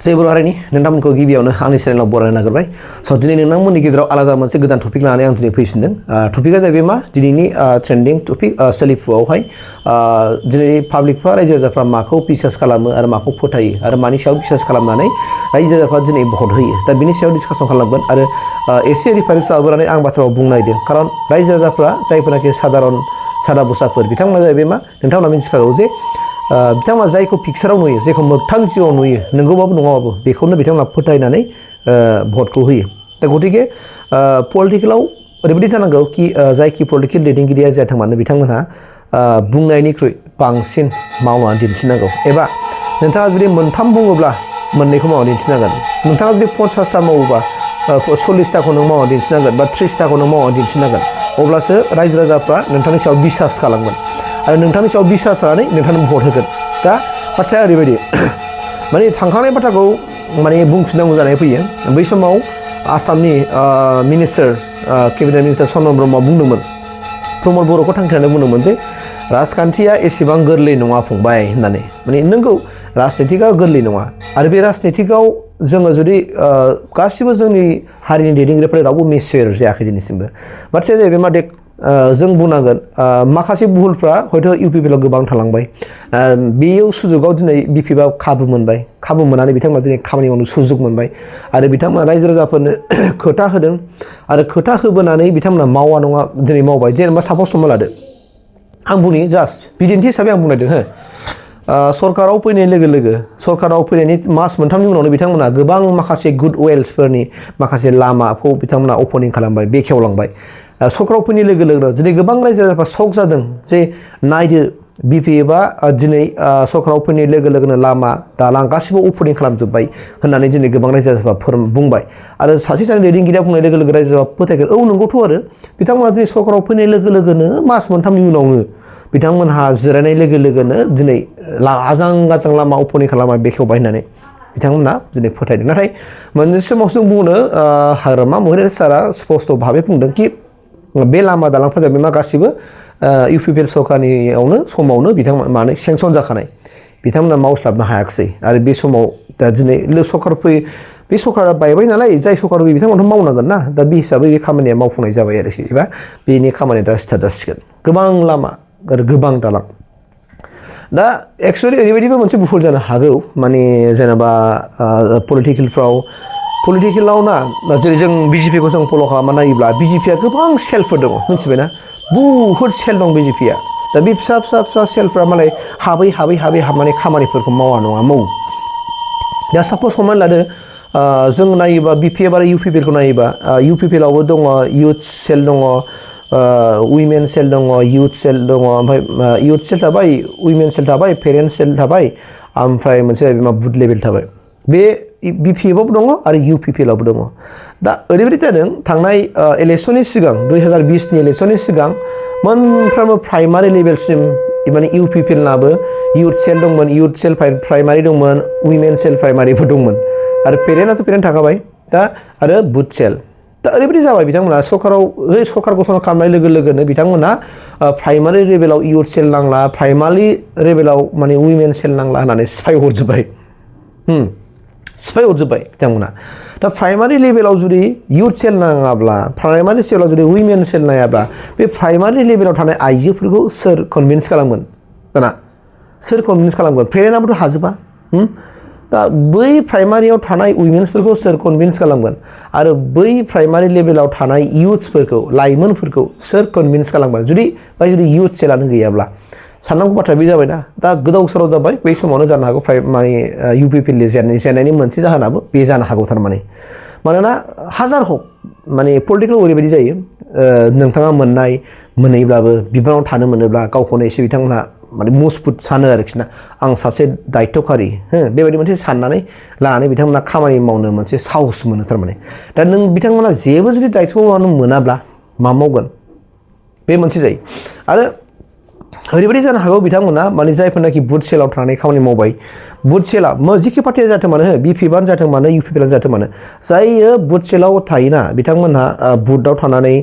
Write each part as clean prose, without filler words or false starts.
जय बर' हारिनि नोंथांमोनखौ गिबियावनो आंनि चेनेलाव बरायनो नागिरबाय स' दिनै नोंथांमोननि गेजेराव आलादा मोनसे गोदान टपिक लानानै आं दिनै फैफिनदों टपिकआ जाहैबाय मा दिनैनि ट्रेन्डिं टपिक सोलिफुआवहाय दिनै पाब्लिकफ्रा रायजो राजाफ्रा माखौ बिसास खालामो आरो माखौ फोथायो आरो मानि सायाव बिसास खालामनानै रायजो राजाफ्रा दिनै भट होयो दा बिनि सायाव डिसकासन खालामगोन आरो एसे रिफारेन्स लाबोनानै आं बाथ्राखौ बुंनो नागिरदों खारन रायजो राजाफ्रा जायफोरनाखि सादा बुसाफोर बिथांमोना जाहैबाय मा नोंथांमोना मिथिखागौ जे बिथांमोना जायखौ पिक्साराव नुयो जायखौ मोगथां जिउआव नुयो नंगौबाबो नङाबाबो बेखौनो बिथांमोना फोथायनानै भटखौ होयो दा गतिके पलिटिकेलाव ओरैबायदि जानांगौ कि जायखि पलिटिकेल दैदेनगिरिया जाथों मानो बिथांमोनहा बुंनायनिख्रुइ बांसिन मावनानै दिन्थिनांगौ एबा नोंथाङा जुदि मोनथाम बुङोब्ला मोननैखौ मावनानै दिन्थिनांगोन नोंथाङा जुदि 50टा मावोबा 40टाखौ नों मावनानै दिन्थिनांगोन बा 30टाखौ नों मावनानै दिन्थिनांगोन अब्लासो रायजो राजाफ्रा नोंथांनि सायाव बिसास खालामगोन आरो नोंथांनि सायाव बिसास लानानै नोंथांनो भट होगोन दा बाथ्राया ओरैबायदि माने थांखांनाय बाथ्राखौ माने बुंफिननांगौ जानानै फैयो बै समाव आसामनि मिनिस्टार केबिनेट मिनिस्टार चन्द्र ब्रह्मआ बुंदोंमोन प्रमद बर'खौ थांखिनानै बुंदोंमोन जे राजखान्थिया एसेबां गोरलै नङा फंबाय होननानै माने नोंगौ राजनितिकआ गोरलै नङा आरो बे राजनितिकआव जोङो जुदि गासिबो जोंनि हारिनि दैदेनगिरिफोरा रावबो मेच्योर जायाखै दिनैसिमबो बाथ्राया जाहैबाय मा जों बुंनांगोन माखासे भुलफ्रा हयथ' इउपिपिएलाव गोबां थालांबाय बेयाव सुजुगाव दिनै बिपिएफआ खाबु मोनबाय खाबु मोननानै बिथांमोना दिनै खामानि मावनो सुजुग मोनबाय आरो बिथांमोना रायजो राजाफोरनो खोथा होदों आरो खोथा होबोनानै बिथांमोना मावा नङा दिनै मावबाय जेनेबा सापस हमना लादो आं बुंनि जास्ट बिदिन्थि हिसाबै आं बुंनायदों हो सरकाराव फैनाय लोगो लोगो सरकाराव फैनायनि मास मोनथामनि उनावनो बिथांमोना गोबां माखासे गुड वेल्सफोरनि माखासे लामाखौ बिथांमोना अपेनिं खालामबाय बेखेवलांबाय सरकाराव फैनाय लोगो लोगो दिनै गोबां रायजो राजाफ्रा शक जादों जे नायदो बिपिएफआ दिनै सरकाराव फैनाय लोगो लोगोनो लामा दालां गासिबो अपेनिं खालामजोब्बाय होननानै दिनै गोबां रायजो राजाफ्रा बुंबाय आरो सासे दैदेनगिरिया बुंनाय लोगो लोगो रायजो राजाफ्रा फोथायगोन औ नंगौथ' आरो बिथांमोना दिनै सरकाराव फैनाय लोगो लोगोनो मास मोनथामनि उनावनो बिथांमोनहा जिरायनाय लोगो लोगोनो दिनै आजां गाजां लामा अपेनिं खालामना बेखेवबाय होननानै बिथांमोना दिनै फोथायदों नाथाय मोनसे समाव जों बुंनो हाग्रामा महिलारि सारा स्पस्ट भाबै बुंदों कि बे लामा दालांफोरा जाबाय मा गासिबो इउपिपिएल सरकारनियावनो समावनो बिथांमोना माने सेंसन जाखानाय बिथांमोना मावस्लाबनो हायाखिसै आरो बे समाव दा दिनै सरकार फैयो बे सरकारा बायबाय नालाय जाय सरकार होयो बिथांमोनथ' मावनांगोन ना दा बे हिसाबै बे खामानिया मावफुंनाय जाबाय आरोखि एबा बेनि खामानिया दा स्टार्ट जासिगोन गोबां लामा आरो गोबां दालां दा एक्सुवेलि ओरैबायदिबो मोनसे भुल जानो हागौ माने जेनेबा पलिटिकेलाव ना जेरै जों बिजेपिखौ जों फल' खालामना नायोब्ला बिजेपिया गोबां सेलफोर दङ मिथिबायना बुहुद सेल दं बिजेपिया दा बे फिसा फिसा सेलफ्रा मालाय हाबै हाबनानै खामानिफोरखौ मावा नङा मावो दा सापस हमनानै लादो जों नायोबा बिपिएफ आरो इउपिपिएलखौ नायोबा इउपिपिएलावबो दङ इउथ सेल दङ उइमेन सेल दङ इउथ सेल दङ ओमफ्राय इउथ सेल थाबाय उइमेन सेल थाबाय पेरेन्ट सेल थाबाय ओमफ्राय मोनसे मा बुथ लेभेल थाबाय बे बिपिएफआवबो दङ आरो इउपिपिएलावबो दङ दा ओरैबायदि जादों थांनाय इलेक्सननि सिगां 2020नि इलेक्सननि सिगां मोनफ्रोमबो प्राइमारि लेभेलसिम माने इउपिपिएलनाबो इउथ सेल दंमोन इउथ सेल प्राइमारि दंमोन उइमेन सेल प्राइमारिबो दंमोन आरो पेरेन्टआथ' पेरेन्ट थाखाबाय दा आरो बुथ सेल दा ओरैबायदि जाबाय बिथांमोना सरकार गठन खालामनाय लोगो लोगोनो बिथांमोना प्राइमारि लेभेलाव इउथ सेल नांला प्राइमारि लेभेलाव माने उइमेन सेल नांला होननानै सिफाय हरजोब्बाय बिथांमोना दा प्राइमारि लेभेलाव जुदि इउथ सेल नाङाब्ला प्राइमारि सेलाव जुदि उइमेन सेल नायाब्ला बे प्राइमारि लेभेलाव थानाय आइजोफोरखौ सोर कनभिन्स खालामगोन दाना सोर कनभिन्स खालामगोन पेरेन्टआबोथ' हाजोबा दा बै प्राइमारियाव थानाय उइमेन्सफोरखौ सोर कनभिन्स खालामगोन आरो बै प्राइमारि लेभेलाव थानाय इयुथ्सफोरखौ लाइमोनफोरखौ सोर कनभिन्स खालामगोन जुदि इयुथ सेलानो गैयाब्ला साननांगौ बाथ्रा बे जाबायना दा गोदाव सोराव जाबाय बै समावनो जानो हागौ माने इउपिपिएलनि जेननायनि मोनसे जाहोनाबो बे जानो हागौ थारमाने मानोना हाजार हक माने पलिटिकेल ओरैबायदि जायो नोंथाङा मोनैब्लाबो बिबानाव थानो मोनोब्ला गावखौनो एसे बिथांमोनहा माने मजबुत सानो आरोखि ना आं सासे दायित्वखारि बेबायदि मोनसे साननानै लानानै बिथांमोना खामानि मावनो मोनसे साहस मोनो थारमाने दा नों बिथांमोना जेबो जुदि दायित्व मावनो मोनाब्ला मा मावगोन बे मोनसे जायो आरो ओरैबायदि जानो हागौ बिथांमोना माने जायफोरनाखि बुथ सेलाव थानानै खामानि मावबाय बुथ सेला जिखि पार्टिया जाथों मानो बिपिएफआनो जाथों मानो इउपिपिएलआनो जाथों मानो जायो बुथ सेलाव थायोना बिथांमोनहा बुथआव थानानै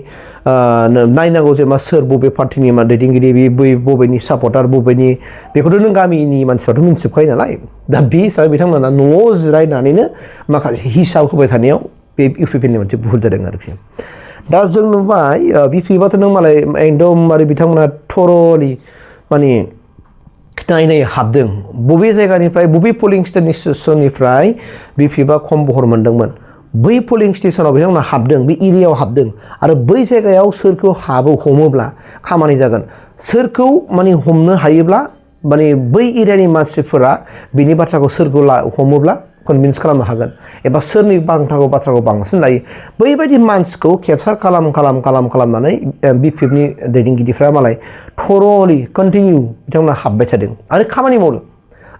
नायनांगौ जेनेबा सोर बबे पार्टिनि दैदेनगिरि बै बबेनि सापर्टार बबेनि बेखौथ' नों गामिनि मानसिफ्राथ' मिन्थिजोबखायो नालाय दा बे हिसाबै बिथांमोना न'आव जिरायनानैनो माखासे हिसाब होबाय थानायाव बे इउपिपिएलनि मोनसे भुल जादों आरोखि दा जों नुबाय बिपिएफआथ' नों मालाय एकदमबारे बिथांमोना थरलि माने नायै हाबदों बबे जायगानिफ्राय बबे पलिं स्टेशननिफ्राय बिपिएफआ खम बहर मोनदोंमोन बै पलिं स्टेशनाव बिथांमोना हाबदों बे एरियायाव हाबदों आरो बै जायगायाव सोरखौ हमोब्ला खामानि जागोन सोरखौ माने हमनो हायोब्ला माने बै एरियानि मानसिफोरा बिनि बाथ्राखौ सोरखौ हमोब्ला कनभिन्स खालामनो हागोन एबा सोरनि बाथ्राखौ बांसिन लायो बैबायदि मानसिखौ केपचार खालामनानै बिपिएफनि दैदेनगिरिफ्रा मालाय थरलि कन्टिनिउ बिथांमोना हाबबाय थादों आरो खामानि मावदों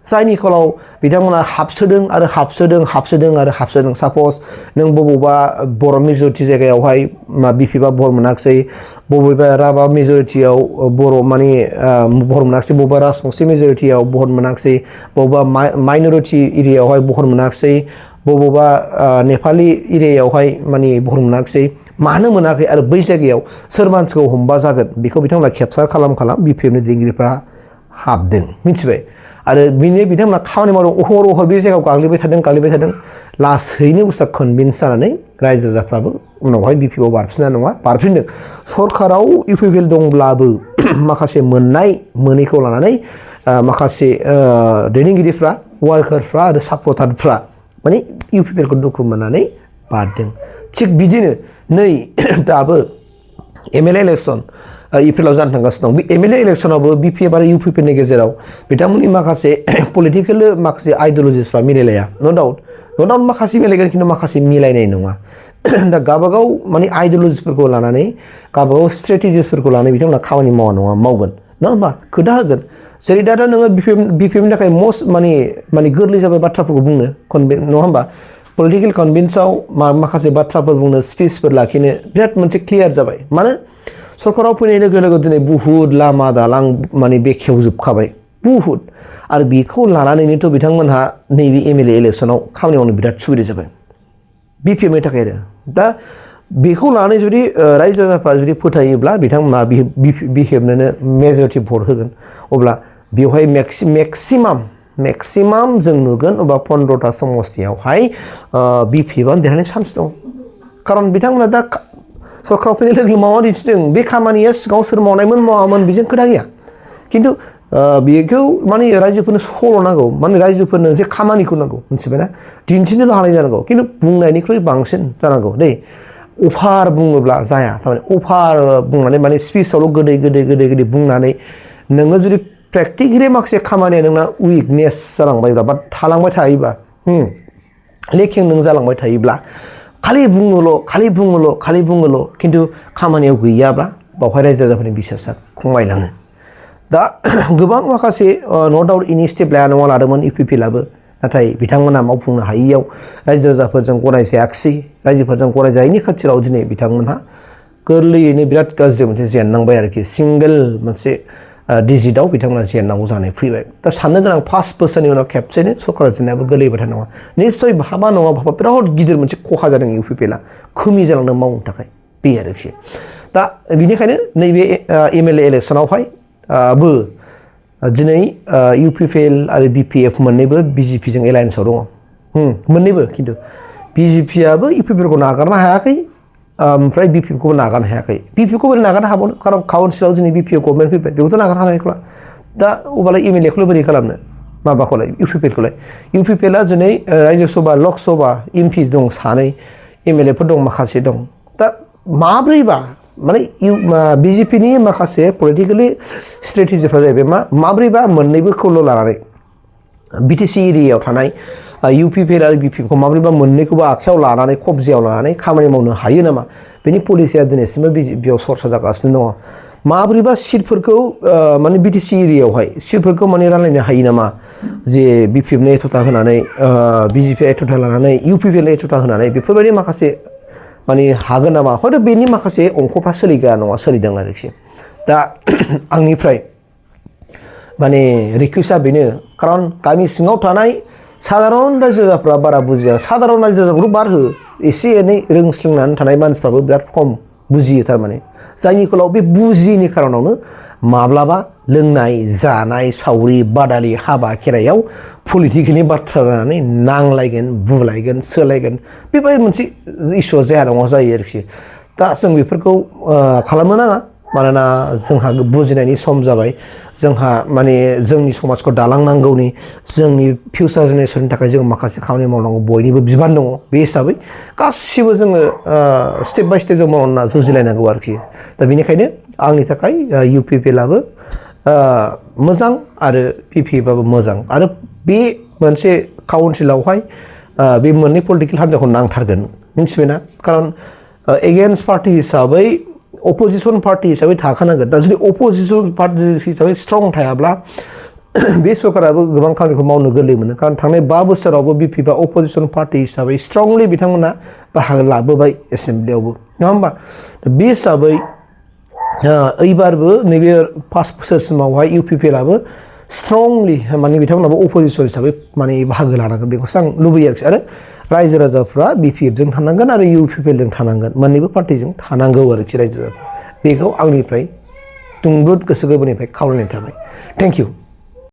जायनि फलाव बिथांमोना हाबसोदों सापस नों बबेबा बर' मेजरिटि जायगायावहाय बिपिएफआ भट मोनाखिसै बबेबा राभा मेजरिटियाव बर' माने भट मोनाखिसै बबेबा राजबंसि मेजरिटियाव भट मोनाखिसै बबेबा माइनरिटि एरियायावहाय भट मोनाखिसै बबेबा नेपालि एरियायावहाय माने भट मोनाखिसै मानो मोनाखै आरो बै जायगायाव सोर मानसिखौ हमबा जागोन बेखौ बिथांमोना केपचार खालाम बिपिएफनि दैदेनगिरिफ्रा हाबदों मिथिबाय आरो बिथांमोना खामानि मावदों अहर बे जायगायाव गाग्लिबाय थादों लासैनो बुस्थुआ कनभिन्स जानानै रायजो राजाफ्राबो उनावहाय बिपिएफआव बारफिननाय नङा बारफिनदों सरकाराव इउपिपिएल दंब्लाबो माखासे मोनैखौ लानानै माखासे दैदेनगिरिफ्रा वार्कारफ्रा आरो सापर्टारफ्रा माने इउपिपिएलखौ दुखु मोननानै बारदों थिग बिदिनो नै दाबो एमएलए इलेक्सन एप्रिलाव जानो थांगासिनो दं बे एमएलए इलेक्सनावबो बिपिएफ आरो इउपिपिएलनि गेजेराव बिथांमोननि माखासे पलिटिकेल माखासे आइडिअलजिसफ्रा मिलायलाया न' डाउट माखासे मिलायगोन खिन्थु माखासे मिलायनाय नङा दा गावबागाव माने आइडिअलजिफोरखौ लानानै गावबागाव स्ट्रेटेजिसफोरखौ लानानै बिथांमोना खामानि मावगोन नङा होमबा खोथा होगोन जेरै दा नोङो बिपिएफनि थाखाय मस्ट माने गोरलै जाबाय बाथ्राफोरखौ बुंनो नङा होमबा पलिटिकेल कनभिन्सआव माखासे बाथ्राफोर बुंनो स्पिचफोर लाखिनो बिराद मोनसे क्लियार जाबाय मानो सरकाराव फैनाय लोगो लोगो दिनै बुहुद लामा दालां माने बेखेवजोबखाबाय बुहुद आरो बेखौ लानानैनोथ' बिथांमोनहा नैबे एमएलए इलेक्सनाव खामानि मावनो बिराद सुबिदा जाबाय बिपिएफनि थाखाय आरो दा बेखौ लानानै जुदि रायजो राजाफ्रा जुदि फोथायोब्ला बिथांमोना बिपिएफनोनो मेजरिटि भट होगोन अब्ला बेवहाय मेक्सिमाम जों नुगोन अब्ला 15टा समस्तियावहाय बिपिएफआनो देरहानायनि चान्स दं खारन बिथांमोना दा सरकाराव फैनाय लोगो मावा दिन्थिदों बे खामानिया सिगाङाव सोर मावामोन बेजों खोथा गैया खिन्थु बेखौ माने रायजोफोरनो सल' नांगौ माने रायजोफोरनो जे खामानिखौ नांगौ मिथिबायना दिन्थिनोल' हानाय जानांगौ खिन्थु बुंनायनिख्रुइ बांसिन जानांगौ दै अफार बुङोब्ला जाया थारमाने अफार बुंनानै माने स्पिचआवल' गोदै बुंनानै नोङो जुदि प्रेक्टिकेलि माखासे खामानिया नोंना उइकनेस जालांबायब्ला बा थालांबाय थायोबा लेखें नों जालांबाय थायोब्ला खालि बुङोल' खिन्थु खामानियाव गैयाब्ला बावहाय रायजो राजाफोरनि बिसासा खमायलाङो दा गोबां माखासे नो डाउट इनिशिएटिभ लाया नङा लादोंमोन इउपिपिएलआबो नाथाय बिथांमोना मावफुंनो हायैयाव रायजो राजाफोरजों गनायजायाखिसै रायजोफोरजों गनायजायैनि खाथियाव दिनै बिथांमोनहा गोरलैयैनो बिराद गाज्रि मोनसे जेननांबाय आरोखि सिंगेल मोनसे डिजिटआव बिथांमोना जेननांगौ जानानै फैबाय दा साननो गोनां 5 बोसोरनि उनाव खेबसेनो सरकार जेननायाबो गोरलै बाथ्रा नङा निस्सय भाबा बिराद गिदिर मोनसे खहा जादों इउपिपिएलआ खोमि जालांदों मावनो थाखाय बे आरोखि दा बेनिखायनो नैबे एमएलए इलेक्सनावहाय दिनै इउपिपिएल आरो बिपिएफ मोननैबो बिजेपिजों एलायन्सआव दङ मोननैबो खिन्थु बिजेपिआबो इउपिपिएलखौ नागारनो हायाखै ओमफ्राय बिपिएफखौबो नागारनो हायाखै बिपिएफखौ बोरै नागारनो हाबावनो खारन काउन्सिलाव दिनै बिपिएफ गभर्नमेन्ट फैबाय बेखौथ' नागारनो हानाय नंला दा अब्लालाय एमएलएखौलाय बोरै खालामनो माबाखौलाय इउपिपिएलआ दिनै रायजोसभा लकसभा एमपि दं 2 एमएलएफोर दं माखासे दं दा माब्रैबा माने बिजेपिनि माखासे पलिटिकेलि स्ट्रेटेजिफ्रा जाहैबाय माब्रैबा मोननैबोखौल' लानानै बिटिसि एरियायाव थानाय इउपिपिएल आरो बिपिएफखौ माब्रैबा मोननैखौबो आखायाव लानानै कब्जायाव लानानै खामानि मावनो हायो नामा बेनि पलिसिया दिनैसिमबो बेयाव सरसा जागासिनो दङ माब्रैबा सिटफोरखौ माने बिटिसि एरियायावहाय सिटफोरखौ माने रानलायनो हायो नामा जे बिपिएफनो एथ'था होनानै बिजेपिआ एथ'था लानानै इउपिपिएलनो एथ'था होनानै बेफोरबायदि माखासे माने हागोन नामा हयथ' बेनि माखासे अंकफ्रा सोलिग्रा नङा सोलिदों आरोखि दा आंनिफ्राय माने रिक्वेस्टआ बेनो खारन गामि सिङाव थानाय साधारन रायजो राजाफ्रा बारा बुजिया साधारन रायजो राजाखौथ' बार हो एसे एनै रोंस्लोंनानै थानाय मानसिफ्राबो बिराद खम बुजियो थारमाने जायनि फलाव बे बुजियैनि खारनावनो माब्लाबा लोंनाय जानाय सावरि बादालि हाबा खेराइयाव पलिटिकेलनि बाथ्रा लानानै नांलायगोन बुलायगोन सोलायगोन बेबायदि मोनसे इस्युआ जाया नङा जायो आरोखि दा जों बेफोरखौ खालामनो नाङा मानोना जोंहा बुजिनायनि सम जाबाय जोंहा माने जोंनि समाजखौ दालांनांगौनि जोंनि फिउचार जेनेरेशननि थाखाय जों माखासे खामानि मावनांगौ बयनिबो बिबान दङ बे हिसाबै गासिबो जोङो स्टेप बाय स्टेप जों मावना जुजिलायनांगौ आरोखि दा बेनिखायनो आंनि थाखाय UPPLआबो मोजां आरो PPFआबो मोजां आरो बे मोनसे काउन्सिलावहाय बे मोननै पलिटिकेल हान्जाखौ नांथारगोन मिथिबायना खारन एगेन्स्ट पार्टि हिसाबै अपोजिशन पार्टी हिसाबै थाखानांगोन दा जुदि अपोजिशन पार्टी हिसाबै स्ट्रं थायाब्ला बे सरकाराबो गोबां खामानिखौ मावनो गोरलै मोनो खारन थांनाय 5 बोसोरावबो BPFआ अपोजिशन पार्टी हिसाबै स्ट्रंलि बिथांमोना बाहागो लाबोबाय एसेम्ब्लियावबो नङा होमबा बे हिसाबै एबारबो नैबे 5 बोसोरसिमावहाय UPPLआबो स्ट्रंलि माने बिथांमोनाबो अपोजिशन हिसाबै माने बाहागो लानांगोन बेखौसो आं लुबैयो आरोखि आरो रायजो राजाफ्रा BPFजों थानांगोन आरो UPPLजों थानांगोन मोननैबो पार्टिजों थानांगौ आरोखि रायजो राजाफ्रा बेखौ आंनिफ्राय दुंब्रुद गोसो गोरबोनिफ्राय खावलायनाय थाबाय थेंक इउ